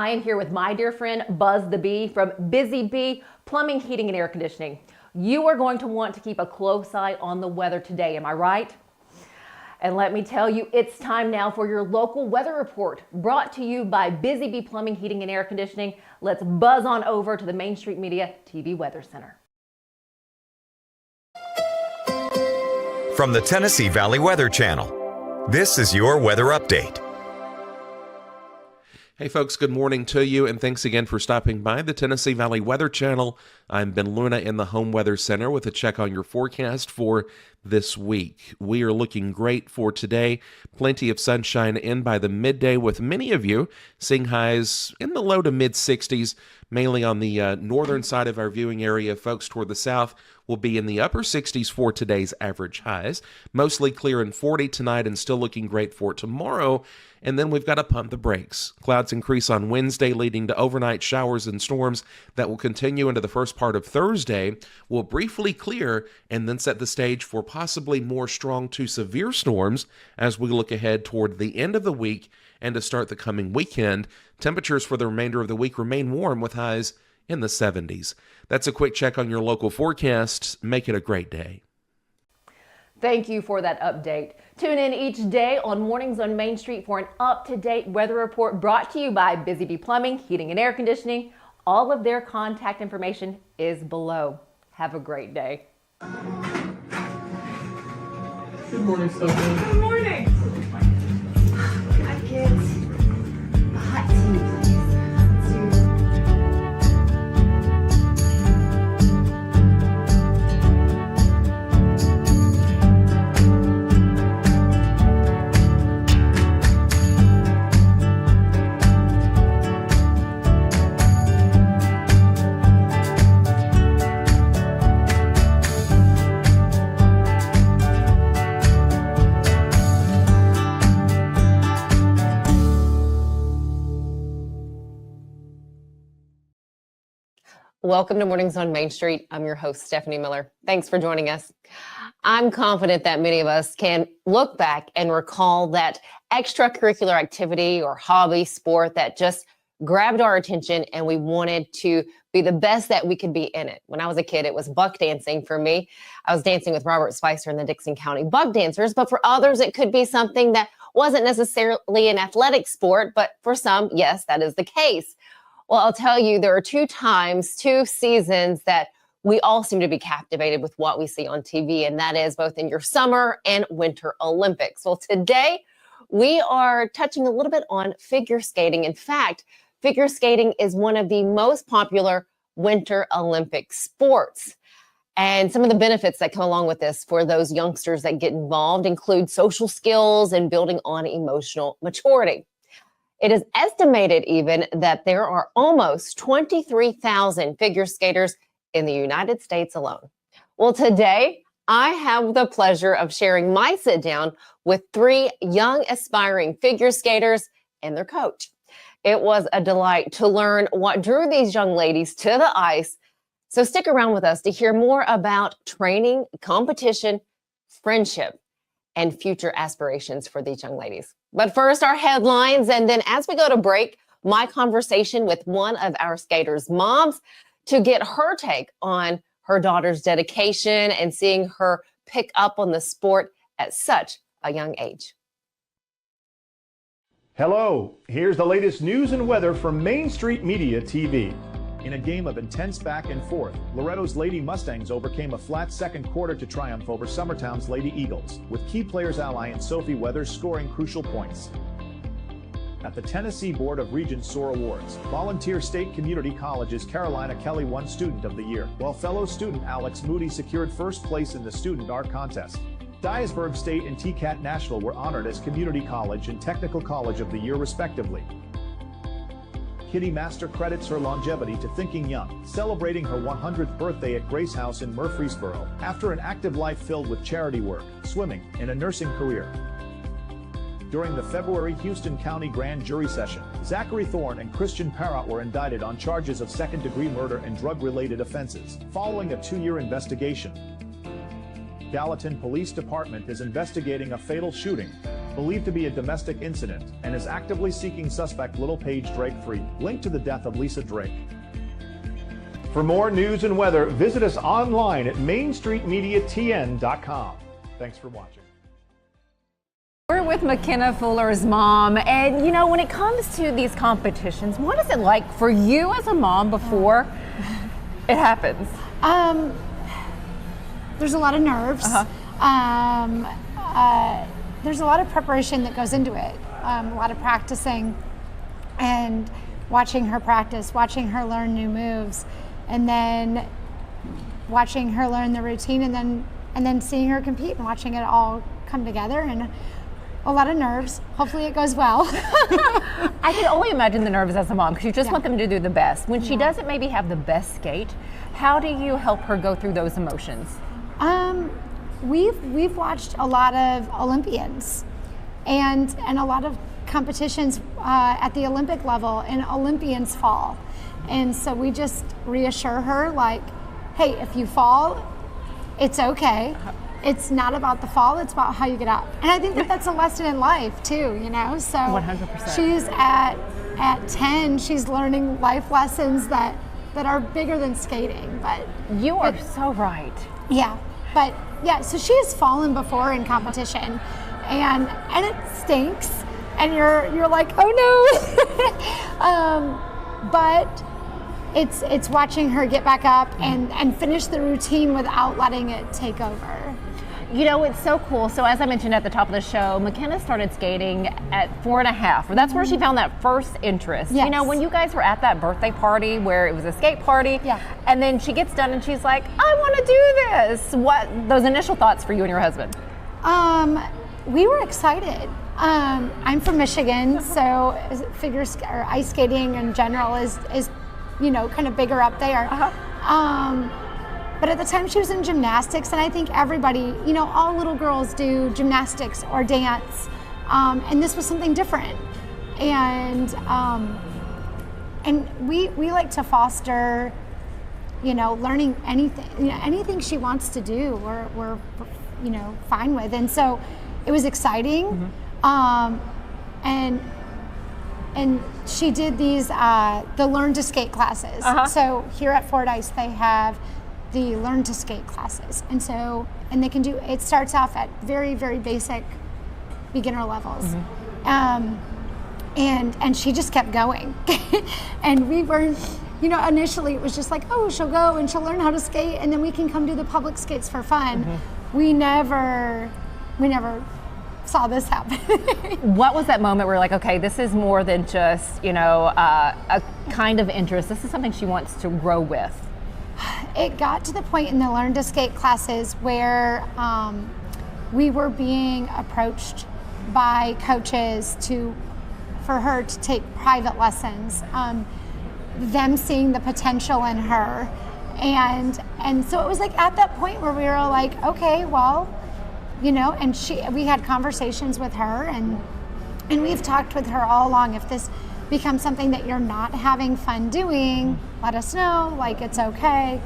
I am here with my dear friend Buzz the Bee from Busy Bee Plumbing, Heating, and Air Conditioning. You are going to want to keep a close eye on the weather today, am I right? And let me tell you, it's time now for your local weather report, brought to you by Busy Bee Plumbing, Heating, and Air Conditioning. Let's buzz on over to the Main Street Media TV Weather Center. From the Tennessee Valley Weather Channel, this is your weather update. Hey folks, good morning to you, and thanks again for stopping by the Tennessee Valley Weather Channel. I'm Ben Luna in the Home Weather Center with a check on your forecast for this week. We are looking great for today. Plenty of sunshine in by the midday, with many of you seeing highs in the low to mid 60s, mainly on the northern side of our viewing area. Folks toward the south will be in the upper 60s for today's average highs. Mostly clear and 40 tonight, and still looking great for tomorrow. And then we've got to pump the brakes. Clouds increase on Wednesday, leading to overnight showers and storms that will continue into the first part of Thursday. Will briefly clear and then set the stage for possibly more strong to severe storms as we look ahead toward the end of the week and to start the coming weekend. Temperatures for the remainder of the week remain warm with highs in the 70s. That's a quick check on your local forecasts. Make it a great day. Thank you for that update. Tune in each day on Mornings on Main Street for an up-to-date weather report brought to you by Busy Bee Plumbing, Heating, and Air Conditioning. All of their contact information is below. Have a great day. Good morning, Stefanie. Good morning. Hi, kids. A hot tea, please. Welcome to Mornings on Main Street. I'm your host, Stefanie Miller. Thanks for joining us. I'm confident that many of us can look back and recall that extracurricular activity or hobby, sport that just grabbed our attention and we wanted to be the best that we could be in it. When I was a kid, it was buck dancing for me. I was dancing with Robert Spicer and the Dixon County Buck Dancers, but for others, it could be something that wasn't necessarily an athletic sport, but for some, yes, that is the case. Well, I'll tell you, there are two seasons that we all seem to be captivated with what we see on TV, and that is both in your summer and winter Olympics. Well, today we are touching a little bit on figure skating. In fact, figure skating is one of the most popular winter Olympic sports. And some of the benefits that come along with this for those youngsters that get involved include social skills and building on emotional maturity. It is estimated even that there are almost 23,000 figure skaters in the United States alone. Well, today I have the pleasure of sharing my sit down with three young aspiring figure skaters and their coach. It was a delight to learn what drew these young ladies to the ice. So stick around with us to hear more about training, competition, friendship, and future aspirations for these young ladies. But first, our headlines, and then as we go to break, my conversation with one of our skaters' moms to get her take on her daughter's dedication and seeing her pick up on the sport at such a young age. Hello, here's the latest news and weather from Main Street Media TV. In a game of intense back and forth, Loretto's Lady Mustangs overcame a flat second quarter to triumph over Summertown's Lady Eagles, with key players ally and Sophie Weathers scoring crucial points. At the Tennessee Board of Regents SOAR Awards, Volunteer State Community College's Carolina Kelly won Student of the Year, while fellow student Alex Moody secured first place in the Student Art Contest. Dyersburg State and TCAT Nashville were honored as Community College and Technical College of the Year, respectively. Kitty Master credits her longevity to Thinking Young, celebrating her 100th birthday at Grace House in Murfreesboro, after an active life filled with charity work, swimming, and a nursing career. During the February Houston County Grand Jury session, Zachary Thorne and Christian Parrott were indicted on charges of second-degree murder and drug-related offenses, following a 2-year investigation. Gallatin Police Department is investigating a fatal shooting. believed to be a domestic incident, and is actively seeking suspect Little Paige Drake Freak, linked to the death of Lisa Drake. For more news and weather, visit us online at mainstreetmediatn.com. Thanks for watching. We're with Mckenna Fuller's mom, and you know, when it comes to these competitions, what is it like for you as a mom before it happens? There's a lot of nerves. There's a lot of preparation that goes into it. A lot of practicing and watching her practice, watching her learn new moves, and then watching her learn the routine, and then seeing her compete and watching it all come together, and a lot of nerves. Hopefully it goes well. I can only imagine the nerves as a mom, because you just want them to do the best. When she doesn't maybe have the best skate, how do you help her go through those emotions? We've watched a lot of Olympians and a lot of competitions at the Olympic level, and Olympians fall. And so we just reassure her, like, hey, if you fall, it's okay. It's not about the fall, it's about how you get up. And I think that that's a lesson in life too, you know? So 100%. She's at 10, she's learning life lessons that are bigger than skating. But You are so right. yeah, but yeah, so she has fallen before in competition, and it stinks, and you're like, oh no. But it's watching her get back up and finish the routine without letting it take over. You know, it's so cool. So as I mentioned at the top of the show, Mckenna started skating at 4.5. That's where she found that first interest. Yes. You know, when you guys were at that birthday party where it was a skate party, and then she gets done and she's like, I want to do this. What those initial thoughts for you and your husband? We were excited. I'm from Michigan, so or ice skating in general is you know, kind of bigger up there. But at the time she was in gymnastics, and I think everybody, you know, all little girls do gymnastics or dance, and this was something different. And we like to foster, you know, learning anything, you know, anything she wants to do, we're you know, fine with. And so it was exciting. And she did these the Learn to Skate classes. So here at Fordyce they have the Learn to Skate classes, and they can do, it starts off at very, very basic beginner levels. And she just kept going. And we weren't, you know, initially it was just like, oh, she'll go and she'll learn how to skate, and then we can come do the public skates for fun. We never saw this happen. What was that moment where you're like, okay, this is more than just, you know, a kind of interest. This is something she wants to grow with. It got to the point in the Learn to Skate classes where we were being approached by coaches for her to take private lessons, them seeing the potential in her. And so it was like at that point where we were like, okay, well, you know, and we had conversations with her, and we've talked with her all along. If this becomes something that you're not having fun doing, let us know, like, it's okay.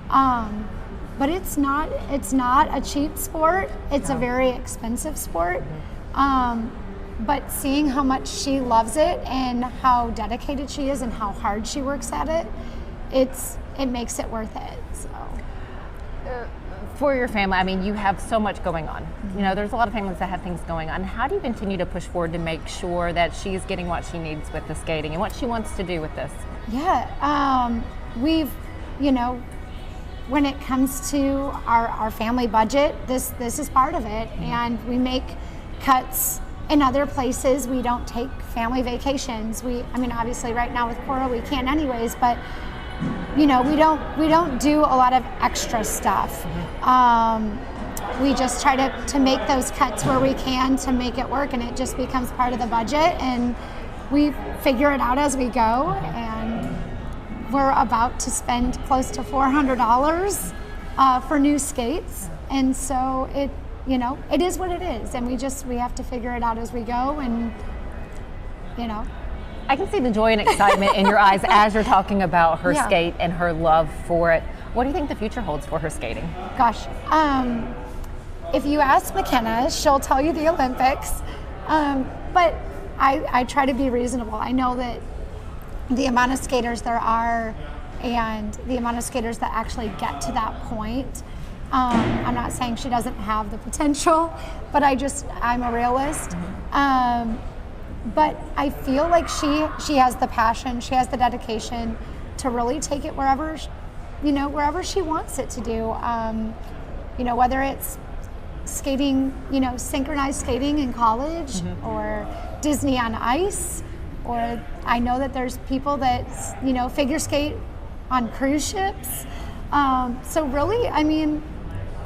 But it's not a cheap sport. It's a very expensive sport. But seeing how much she loves it and how dedicated she is and how hard she works at it, it makes it worth it. So. For your family, I mean, you have so much going on. You know, there's a lot of families that have things going on. How do you continue to push forward to make sure that she's getting what she needs with the skating and what she wants to do with this? Yeah, we've, you know, when it comes to our family budget, this is part of it, and we make cuts in other places. We don't take family vacations. I mean, obviously right now with Cora we can't anyways, but you know, we don't do a lot of extra stuff. We just try to make those cuts where we can to make it work, and it just becomes part of the budget, and we figure it out as we go. And we're about to spend close to $400 for new skates, and so it is what it is, and we have to figure it out as we go, and you know. I can see the joy and excitement in your eyes as you're talking about her skate and her love for it. What do you think the future holds for her skating? Gosh, if you ask Mckenna, she'll tell you the Olympics. But I try to be reasonable. I know that the amount of skaters there are and the amount of skaters that actually get to that point, I'm not saying she doesn't have the potential, but I'm a realist. But I feel like she has the passion, she has the dedication to really take it wherever she wants it to do. Whether it's skating, synchronized skating in college, or Disney on ice, or I know that there's people that, figure skate on cruise ships. So really, I mean,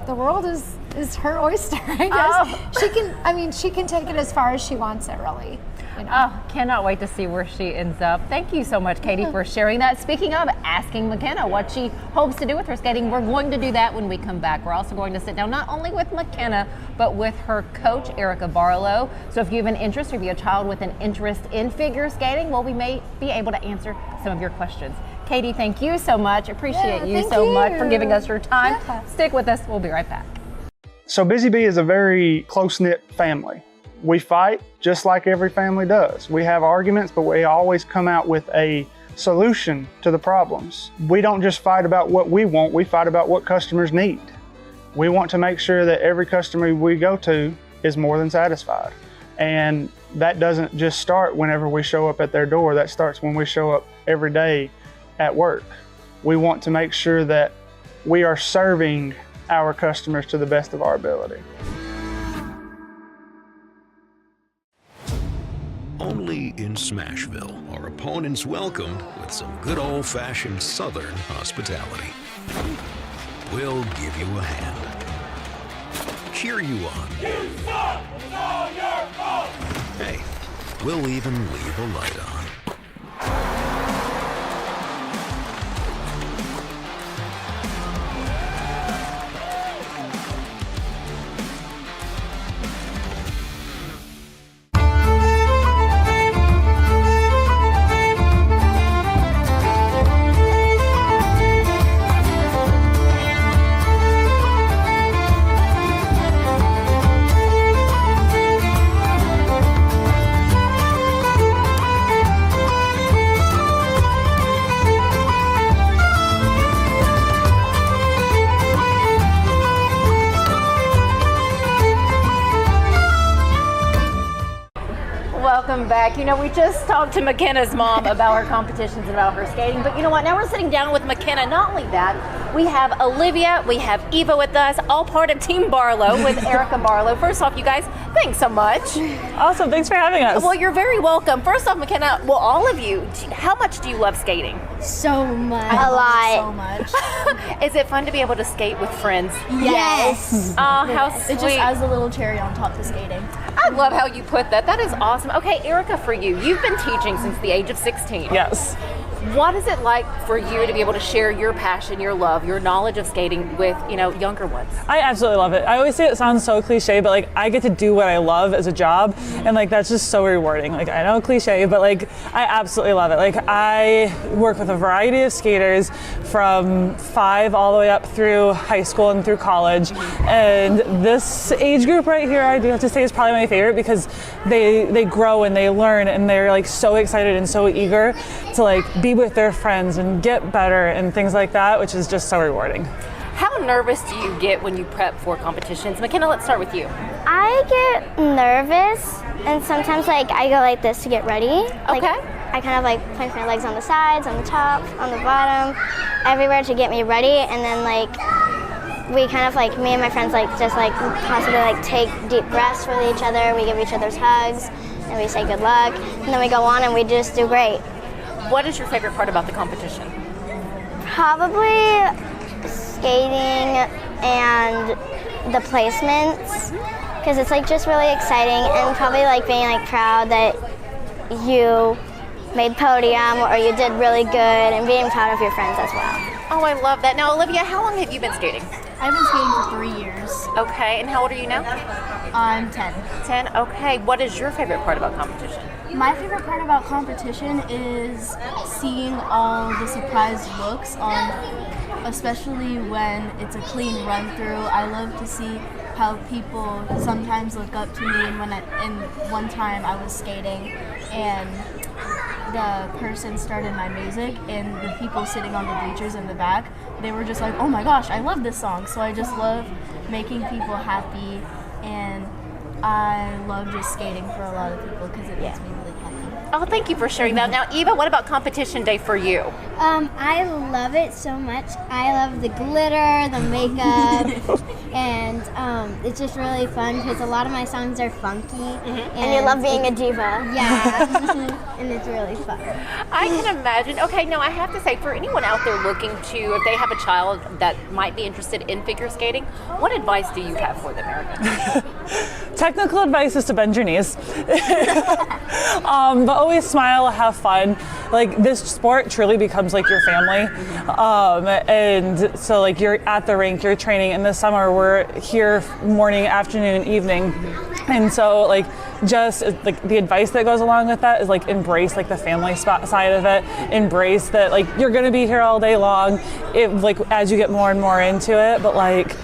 the world is her oyster, I guess. She can take it as far as she wants it, really. Oh, cannot wait to see where she ends up. Thank you so much, Katie, for sharing that. Speaking of asking Mckenna what she hopes to do with her skating, we're going to do that when we come back. We're also going to sit down not only with Mckenna, but with her coach, Erica Barlow. So if you have an interest, or if you have a child with an interest in figure skating, well, we may be able to answer some of your questions. Katie, thank you so much. Appreciate you so much for giving us your time. Yeah. Stick with us. We'll be right back. So Busy Bee is a very close-knit family. We fight just like every family does. We have arguments, but we always come out with a solution to the problems. We don't just fight about what we want, we fight about what customers need. We want to make sure that every customer we go to is more than satisfied. And that doesn't just start whenever we show up at their door, that starts when we show up every day at work. We want to make sure that we are serving our customers to the best of our ability. Only in Smashville are opponents welcomed with some good old-fashioned Southern hospitality. We'll give you a hand, cheer you on. You suck! It's all your fault! Hey, we'll even leave a light on. Welcome back. We just talked to Mckenna's mom about her competitions and about her skating, but you know what? Now we're sitting down with Mckenna. Not only that, we have Olivia, we have Eva with us, all part of Team Barlow with Erica Barlow. First off, you guys, thanks so much. Awesome. Thanks for having us. Well, you're very welcome. First off, Mckenna, well, all of you, how much do you love skating? So much. A lot. So much. Is it fun to be able to skate with friends? Yes. Oh, how sweet. It just adds a little cherry on top to skating. I love how you put that. That is awesome. Okay, Erica, for you, you've been teaching since the age of 16. Yes. What is it like for you to be able to share your passion, your love, your knowledge of skating with, younger ones? I absolutely love it. I always say it sounds so cliche, but I get to do what I love as a job, and that's just so rewarding. I know cliche, but I absolutely love it. I work with a variety of skaters from 5 all the way up through high school and through college, and this age group right here, I do have to say, is probably my favorite because they grow and they learn, and they're so excited and so eager to be with their friends and get better and things like that, which is just so rewarding. How nervous do you get when you prep for competitions? Mckenna, let's start with you. I get nervous, and sometimes I go like this to get ready. Okay. I kind of place my legs on the sides, on the top, on the bottom, everywhere to get me ready, and then we kind of me and my friends constantly take deep breaths with each other. We give each other's hugs, and we say good luck, and then we go on and we just do great. What is your favorite part about the competition? Probably skating and the placements, because it's just really exciting, and probably being proud that you made podium or you did really good, and being proud of your friends as well. Oh, I love that. Now, Olivia, how long have you been skating? I've been skating for 3 years. Okay, and how old are you now? I'm 10. 10, okay. What is your favorite part about competition? My favorite part about competition is seeing all the surprise looks especially when it's a clean run through. I love to see how people sometimes look up to me, and one time I was skating and the person started my music, and the people sitting on the bleachers in the back, they were just like, oh my gosh, I love this song. So I just love making people happy, and I love just skating for a lot of people because it makes me really happy. Oh, thank you for sharing that. Now, Eva, what about competition day for you? I love it so much. I love the glitter, the makeup, and it's just really fun because a lot of my songs are funky. And you love being a diva. Yeah, and it's really fun. I can imagine. Okay, now I have to say, for anyone out there looking to, if they have a child that might be interested in figure skating, what advice do you have for them, Erica? Technical advice is to bend your knees. But always smile, have fun. Like, this sport truly becomes like your family. And so like you're at the rink, you're training. In the summer, we're here morning, afternoon, evening. And so like just like the advice that goes along with that is like embrace like the family side of it. Embrace that like you're gonna be here all day long. It like as you get more and more into it, but like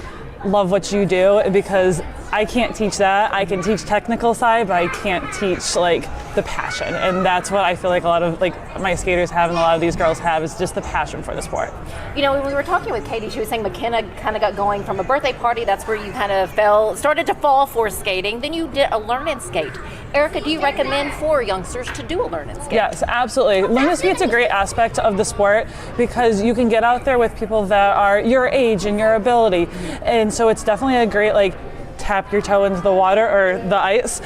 love what you do, because I can't teach that. I can teach technical side, but I can't teach like the passion. And that's what I feel like a lot of like my skaters have and a lot of these girls have, is just the passion for the sport. You know, when we were talking with Katie, she was saying Mckenna kind of got going from a birthday party. That's where you kind of started to fall for skating. Then you did a learn and skate. Erica, do you recommend for youngsters to do a learn and skate? Yes, absolutely. Learn and skate's a great aspect of the sport because you can get out there with people that are your age and your ability. And so it's definitely a great like tap your toe into the water or the ice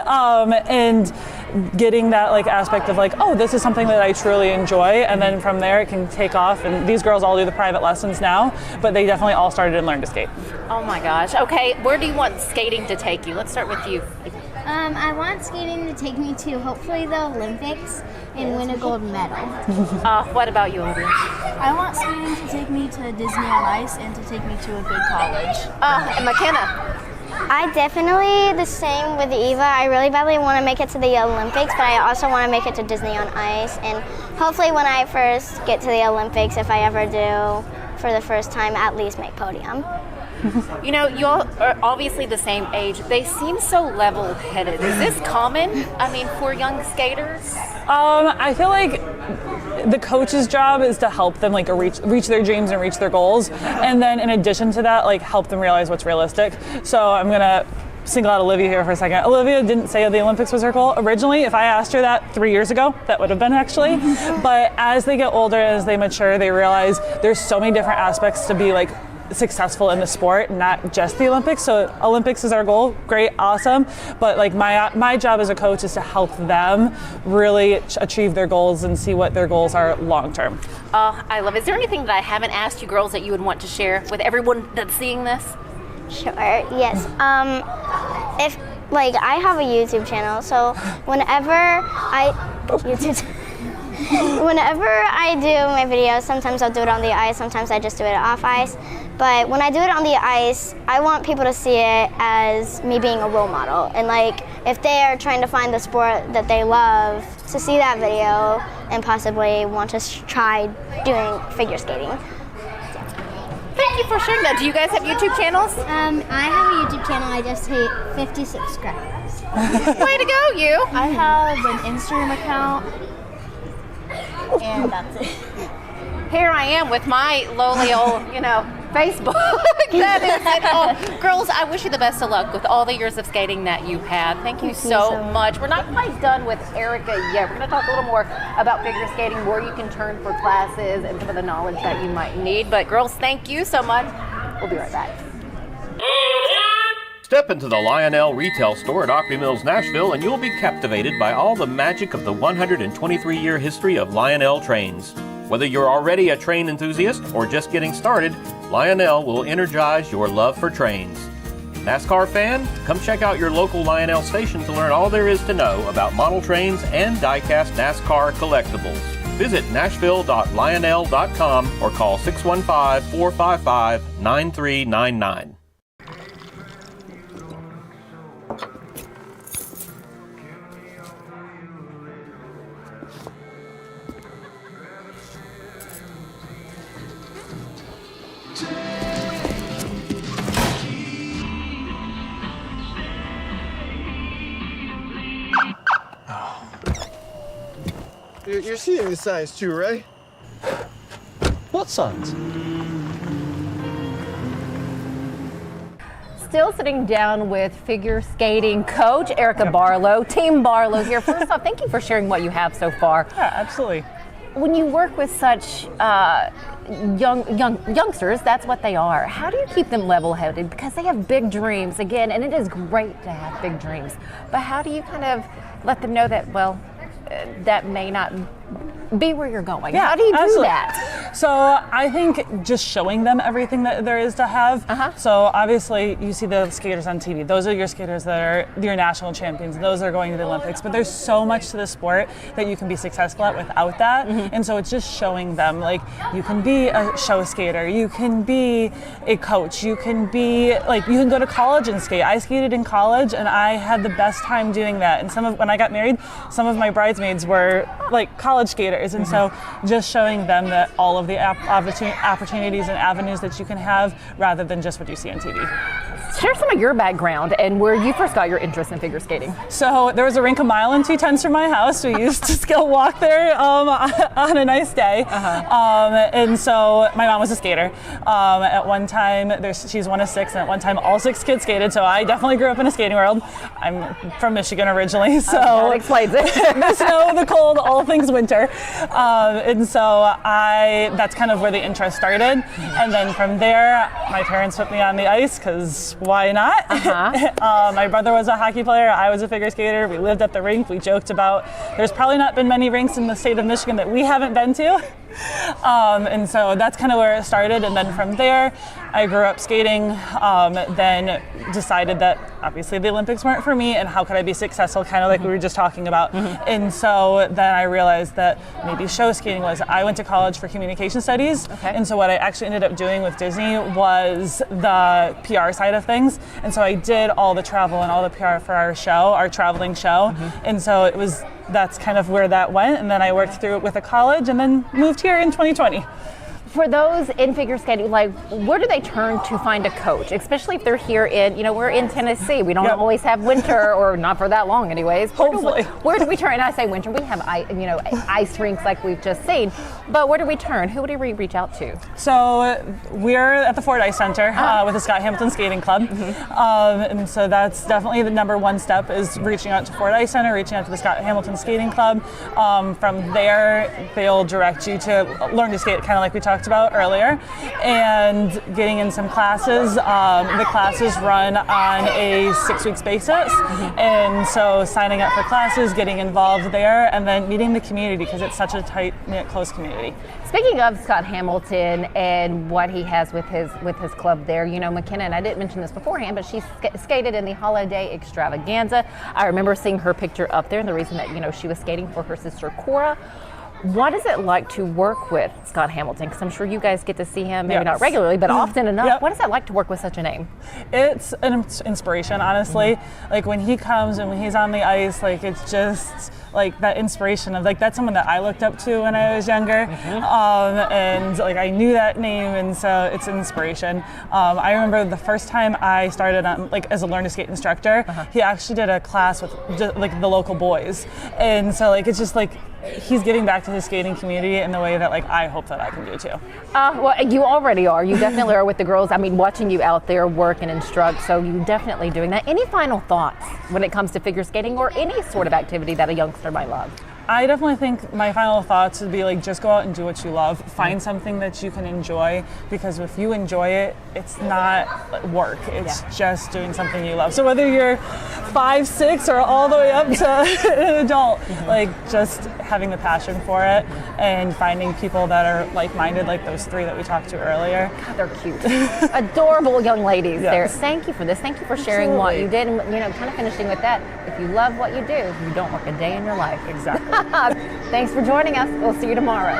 and getting that like aspect of like, oh, this is something that I truly enjoy, and then from there it can take off. And these girls all do the private lessons now, but they definitely all started and learned to skate. Oh my gosh. Okay, where do you want skating to take you? Let's start with you. I want skating to take me to hopefully the Olympics and win a gold medal. What about you, Olivia? I want skating to take me to Disney on Ice and to take me to a good college. And Mckenna? I definitely the same with Eva. I really badly want to make it to the Olympics, but I also want to make it to Disney on Ice. And hopefully when I first get to the Olympics, if I ever do for the first time, at least make podium. You know, you all are obviously the same age. They seem so level-headed. Is this common, I mean, for young skaters? I feel like the coach's job is to help them like reach their dreams and reach their goals. And then in addition to that, like help them realize what's realistic. So I'm gonna single out Olivia here for a second. Olivia didn't say the Olympics was her goal. Originally, if I asked her that 3 years ago, that would have been actually. But as they get older, as they mature, they realize there's so many different aspects to be like successful in the sport, not just the Olympics. So Olympics is our goal, great, awesome. But like my job as a coach is to help them really achieve their goals and see what their goals are long term. I love it. Is there anything that I haven't asked you girls that you would want to share with everyone that's seeing this? Sure, yes. If like I have a YouTube channel, so whenever I do my videos, sometimes I'll do it on the ice, sometimes I just do it off ice. But when I do it on the ice, I want people to see it as me being a role model. And like, if they are trying to find the sport that they love, to see that video and possibly want to try doing figure skating. Thank you for sharing that. Do you guys have YouTube channels? I have a YouTube channel. I just hit 50 subscribers. Way to go, you. I have an Instagram account, and that's it. Here I am with my lowly old, Facebook. That is it. Oh, girls, I wish you the best of luck with all the years of skating that you had. Thank you so much. We're not quite done with Erica yet. We're going to talk a little more about figure skating, where you can turn for classes, and some of the knowledge that you might need. But girls, thank you so much. We'll be right back. Step into the Lionel retail store at Opry Mills, Nashville, and you'll be captivated by all the magic of the 123-year history of Lionel trains. Whether you're already a train enthusiast or just getting started, Lionel will energize your love for trains. NASCAR fan? Come check out your local Lionel station to learn all there is to know about model trains and die-cast NASCAR collectibles. Visit nashville.lionel.com or call 615-455-9399. You're seeing the signs too, right? What signs? Still sitting down with figure skating coach Erica Barlow, Team Barlow here. First off, thank you for sharing what you have so far. Yeah, absolutely. When you work with such youngsters, that's what they are. How do you keep them level-headed? Because they have big dreams, again, and it is great to have big dreams. But how do you kind of let them know that, well, that may not be where you're going? Yeah, how do you do absolutely. that? So I think just showing them everything that there is to have. So obviously you see the skaters on TV. Those are your skaters that are your national champions. Those are going to the Olympics. But there's so much to the sport that you can be successful at without that. And so it's just showing them, like, you can be a show skater, you can be a coach, you can be, like, you can go to college and skate. I skated in college and I had the best time doing that. And when I got married, some of my bridesmaids were like college skaters. And so just showing them that all of the opportunities and avenues that you can have rather than just what you see on TV. Share some of your background and where you first got your interest in figure skating. So there was a rink a mile and 2/10 from my house. We used to skill walk there on a nice day. And so my mom was a skater. At one time, she's one of 6, and at one time all 6 kids skated. So I definitely grew up in a skating world. I'm from Michigan originally, so that explains it. The snow, the cold, all things winter. And so that's kind of where the interest started. And then from there, my parents put me on the ice because why not? My brother was a hockey player. I was a figure skater. We lived at the rink. We joked about there's probably not been many rinks in the state of Michigan that we haven't been to. And so that's kind of where it started. And then from there, I grew up skating, then decided that obviously the Olympics weren't for me and how could I be successful, kind of like we were just talking about. And so then I realized that maybe show skating was, I went to college for communication studies. And so what I actually ended up doing with Disney was the PR side of things. And so I did all the travel and all the PR for our show, our traveling show. And so that's kind of where that went. And then I worked through it with a college and then moved here in 2020. For those in figure skating, like, where do they turn to find a coach? Especially if they're here in, we're in Tennessee. We don't always have winter, or not for that long anyways. Hopefully. Where do we turn? And I say winter, we have, ice rinks like we've just seen. But where do we turn? Who do we reach out to? So we're at the Ford Ice Center with the Scott Hamilton Skating Club. And so that's definitely the number one step, is reaching out to Ford Ice Center, reaching out to the Scott Hamilton Skating Club. From there, they'll direct you to learn to skate, kind of like we talked about earlier, and getting in some classes. The classes run on a 6-week basis, and so signing up for classes, getting involved there, and then meeting the community, because it's such a tight-knit, close community. Speaking of Scott Hamilton and what he has with his club there, Mckenna, and I didn't mention this beforehand, but she skated in the Holiday Extravaganza. I remember seeing her picture up there, and the reason that she was skating for her sister Cora. What is it like to work with Scott Hamilton? Because I'm sure you guys get to see him, maybe not regularly, but often enough. What is it like to work with such a name? It's an inspiration, honestly. Like, when he comes and when he's on the ice, like, it's just like that inspiration of, like, that's someone that I looked up to when I was younger. And like, I knew that name, and so it's an inspiration. I remember the first time I started on, like, as a learn to skate instructor, he actually did a class with just, like, the local boys. And so, like, it's just like, he's giving back to his skating community in the way that, like, I hope that I can do too. Well, you already are. You definitely are with the girls. I mean, watching you out there work and instruct, so you're definitely doing that. Any final thoughts when it comes to figure skating or any sort of activity that a youngster might love? I definitely think my final thoughts would be, like, just go out and do what you love. Find something that you can enjoy, because if you enjoy it, it's not work. It's just doing something you love. So whether you're 5, 6, or all the way up to an adult, like, just having the passion for it and finding people that are like-minded, like those 3 that we talked to earlier. God, they're cute. Adorable young ladies there. Thank you for this. Thank you for sharing what you did. And, kind of finishing with that, if you love what you do, you don't work a day in your life. Exactly. Thanks for joining us. We'll see you tomorrow.